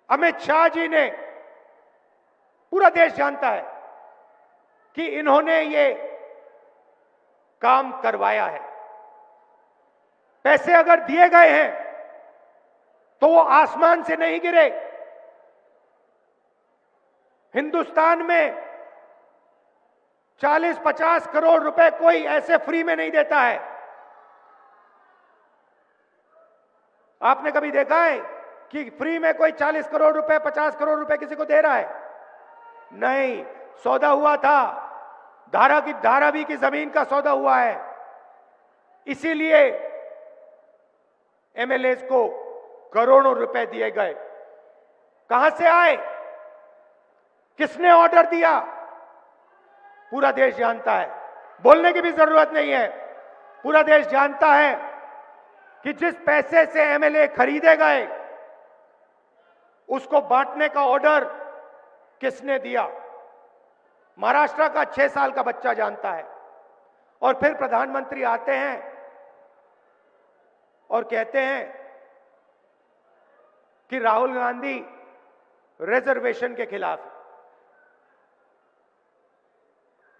अमित शाह जी ने, पूरा देश जानता है कि इन्होंने ये काम करवाया है। पैसे अगर दिए गए हैं तो वो आसमान से नहीं गिरे। हिंदुस्तान में 40-50 करोड़ रुपए कोई ऐसे फ्री में नहीं देता है। आपने कभी देखा है कि फ्री में कोई 40 करोड़ रुपए, 50 करोड़ रुपए किसी को दे रहा है? नहीं, सौदा हुआ था। धारावी की जमीन का सौदा हुआ है। इसीलिए एमएलए को करोड़ों रुपए दिए गए। कहां से आए? किसने ऑर्डर दिया? पूरा देश जानता है, बोलने की भी जरूरत नहीं है। पूरा देश जानता है कि जिस पैसे से एमएलए खरीदे गए उसको बांटने का ऑर्डर किसने दिया। महाराष्ट्र का 6 साल का बच्चा जानता है। और फिर प्रधानमंत्री आते हैं और कहते हैं कि राहुल गांधी रिजर्वेशन के खिलाफ है।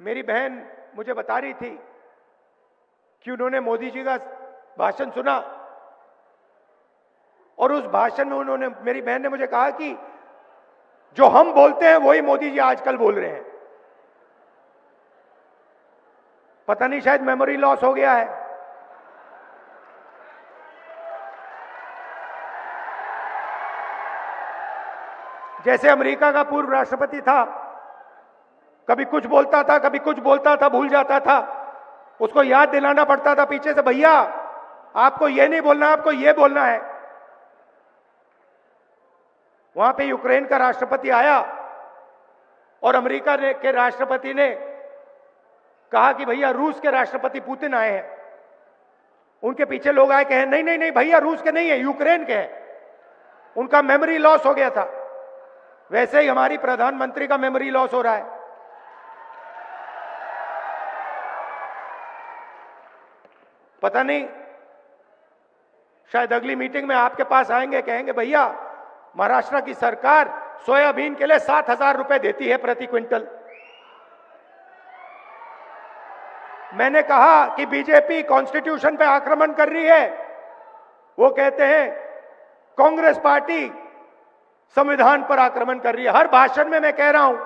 मेरी बहन मुझे बता रही थी कि उन्होंने मोदी जी का भाषण सुना और उस भाषण में मेरी बहन ने मुझे कहा कि जो हम बोलते हैं वही मोदी जी आजकल बोल रहे हैं। पता नहीं, शायद मेमोरी लॉस हो गया है। जैसे अमेरिका का पूर्व राष्ट्रपति था, कभी कुछ बोलता था, कभी कुछ बोलता था, भूल जाता था। उसको याद दिलाना पड़ता था पीछे से, भैया आपको ये नहीं बोलना, आपको ये बोलना है। वहां पे यूक्रेन का राष्ट्रपति आया और अमेरिका के राष्ट्रपति ने कहा कि भैया रूस के राष्ट्रपति पुतिन आए हैं। उनके पीछे लोग आए, कहे नहीं नहीं नहीं भैया, रूस के नहीं है, यूक्रेन के हैं। उनका मेमोरी लॉस हो गया था। वैसे ही हमारी प्रधानमंत्री का मेमोरी लॉस हो रहा है। पता नहीं, शायद अगली मीटिंग में आपके पास आएंगे, कहेंगे भैया महाराष्ट्र की सरकार सोयाबीन के लिए 7,000 रुपए देती है प्रति क्विंटल। मैंने कहा कि बीजेपी कॉन्स्टिट्यूशन पे आक्रमण कर रही है। वो कहते हैं कांग्रेस पार्टी संविधान पर आक्रमण कर रही है। हर भाषण में मैं कह रहा हूं,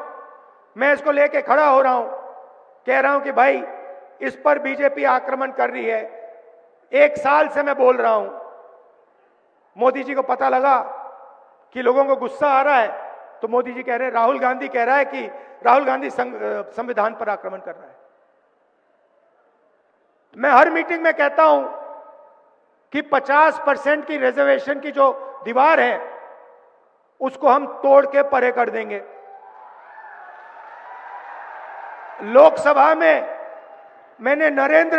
मैं इसको लेके खड़ा हो रहा हूं, कह रहा हूं कि भाई इस पर बीजेपी आक्रमण कर रही है। 1 साल से मैं बोल रहा हूं। मोदी जी को पता लगा कि लोगों को गुस्सा आ रहा है, तो मोदी जी कह रहे हैं, राहुल गांधी कह रहा है कि राहुल गांधी संविधान पर आक्रमण कर रहा है। मैं हर मीटिंग में कहता हूं कि 50% की रिजर्वेशन की जो दीवार है उसको हम तोड़ के परे कर देंगे। लोकसभा में मैंने नरेंद्र